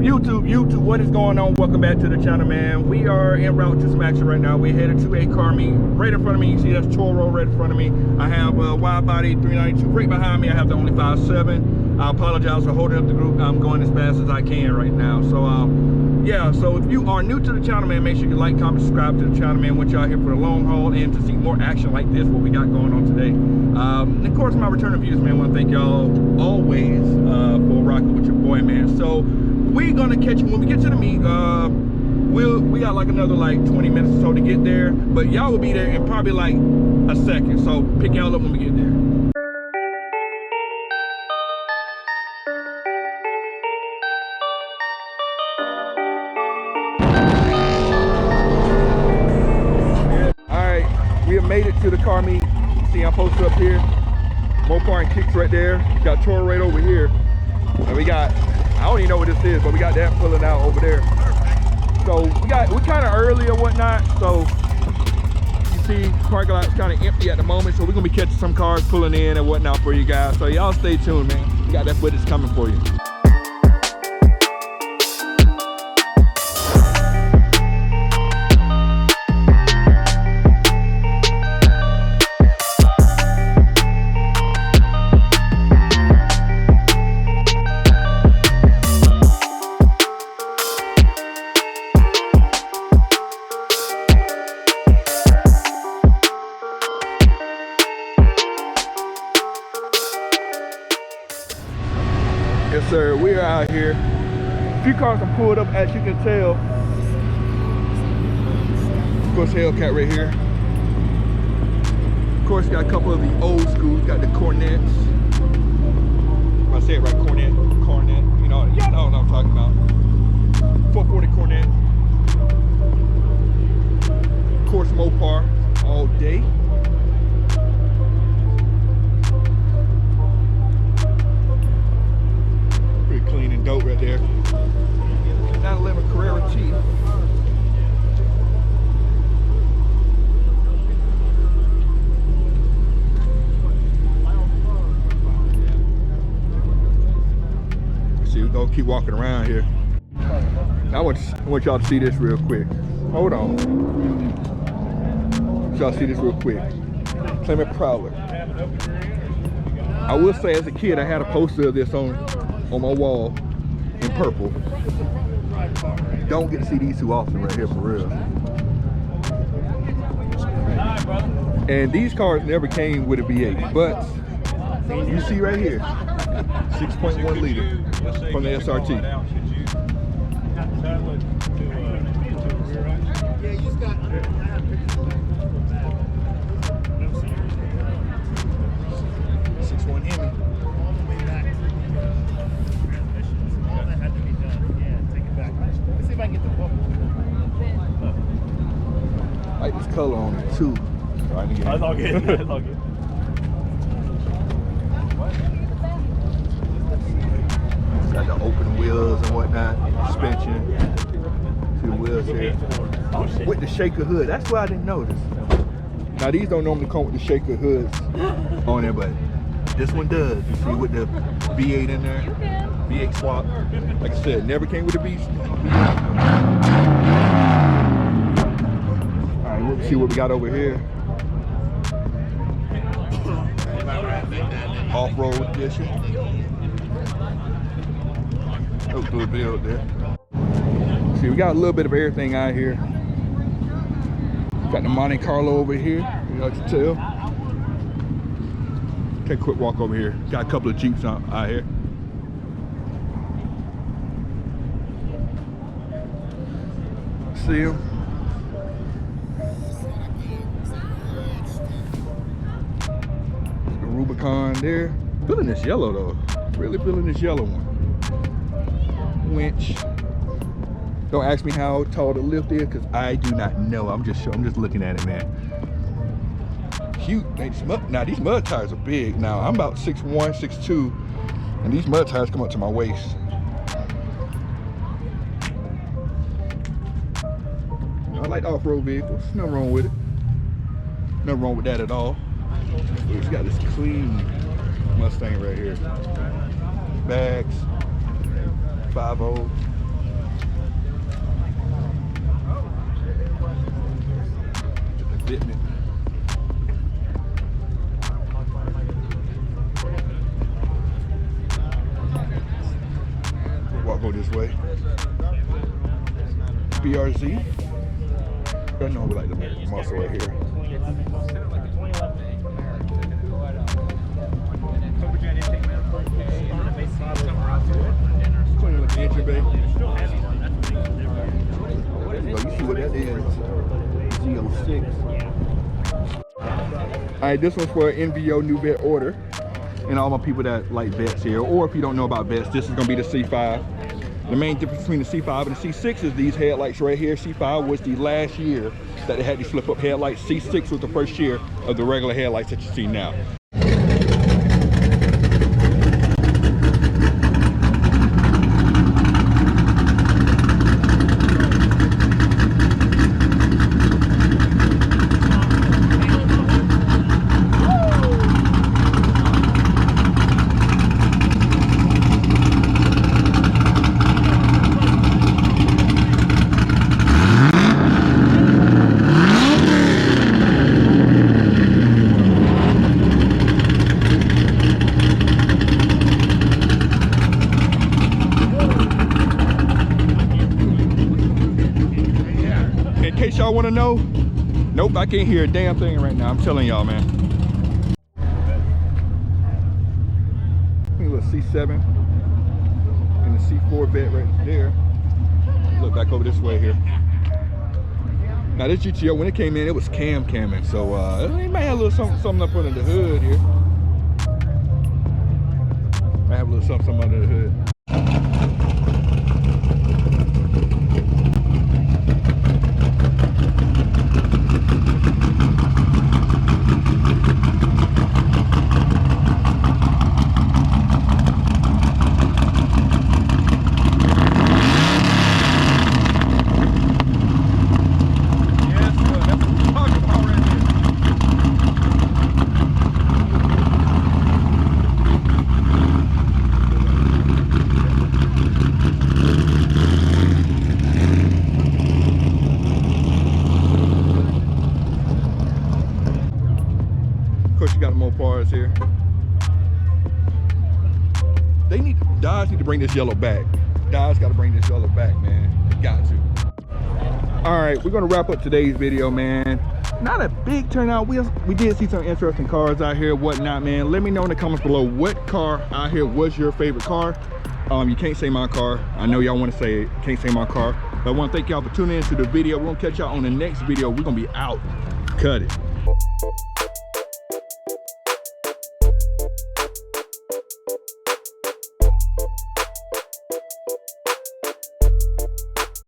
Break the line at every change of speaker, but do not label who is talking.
YouTube, what is going on? Welcome back to the channel, man. We are en route to some action right now. We're headed to a car meet right in front of me. You see that's Toro right in front of me. I have a wide body 392 right behind me. I have the only 5.7. I apologize for holding up the group. I'm going as fast as I can right now. So yeah, so if you are new to the channel, man, make sure you like, comment, subscribe to the channel, man. Want y'all here for the long haul and to see more action like this, what we got going on today. And of course, my return viewers, man, I want to thank y'all always for rocking with your boy, man. So we're gonna catch you when we get to the meet. We got like another like 20 minutes or so to get there, but y'all will be there in probably like a second. So pick y'all up when we get there. We have made it to the car meet. See, I'm posted up here. Mopar and Kicks right there. Got Toro right over here. And we got, I don't even know what this is, but we got that pulling out over there. So we're kind of early or whatnot. So you see, parking lot's kind of empty at the moment. So we're gonna be catching some cars pulling in and whatnot for you guys. So y'all stay tuned, man. We got that footage coming for you. Yes, sir. We are out here. A few cars are pulled up, as you can tell. Of course, Hellcat right here. Of course, got a couple of the old school. Got the Cornets. If I say it right, Cornet. You know, y'all know what I'm talking about. 440 Cornet. Of course, Mopar all day. Clean and dope right there. 911 Carrera T. See, we're gonna keep walking around here. I want y'all to see this real quick. Hold on. Y'all see this real quick. Plymouth Prowler. I will say, as a kid, I had a poster of this on my wall in purple. Don't get to see these too often right here, for real. And these cars never came with a V8, but you see right here, 6.1 liter from the SRT. Like this color on it too.
That's all good. That's all good.
Got the open wheels and whatnot, suspension. See the wheels here. With the shaker hood. That's what I didn't notice. Now these don't normally come with the shaker hoods on there, but this one does. You see with the V8 in there, V8 swap. Like I said, never came with a V8. We'll see what we got over here. Off-road edition. Look through the build there. See, we got a little bit of everything out here. Got the Monte Carlo over here, you know what you tell. Take a quick walk over here. Got a couple of Jeeps out here. See them. Rubicon there. Feeling this yellow though. Really feeling this yellow one. Winch. Don't ask me how tall the lift is, because I do not know. I'm just looking at it, man. Cute. Now these mud tires are big. Now I'm about 6'1", 6'2", and these mud tires come up to my waist. I like off-road vehicles. Nothing wrong with it. Nothing wrong with that at all. It's got this clean Mustang right here. Bags, 5.0. fitting it. Walk over this way. BRZ. I know we like the muscle right here. 20 engine bay. You see what that is? Z06. Alright, this one's for NVO new vet order. And all my people that like vets here, or if you don't know about vets, this is gonna be the C5. The main difference between the C5 and the C6 is these headlights right here. C5 was the last year that they had these flip up headlights. C6 was the first year of the regular headlights that you see now. In case y'all want to know, nope, I can't hear a damn thing right now. I'm telling y'all, man. A little C7 and the C4 vet right there. Look back over this way here. Now this GTO, when it came in, it was camming, so it might have a little something up under the hood here. Might have a little something under the hood. Of course, you got the Mopars here. Dodge need to bring this yellow back. Dodge got to bring this yellow back, man. Got to. All right, we're gonna wrap up today's video, man. Not a big turnout. We did see some interesting cars out here, whatnot, man. Let me know in the comments below what car out here was your favorite car. You can't say my car. I know y'all want to say it. Can't say my car. But I want to thank y'all for tuning into the video. We're gonna catch y'all on the next video. We're gonna be out. Cut it.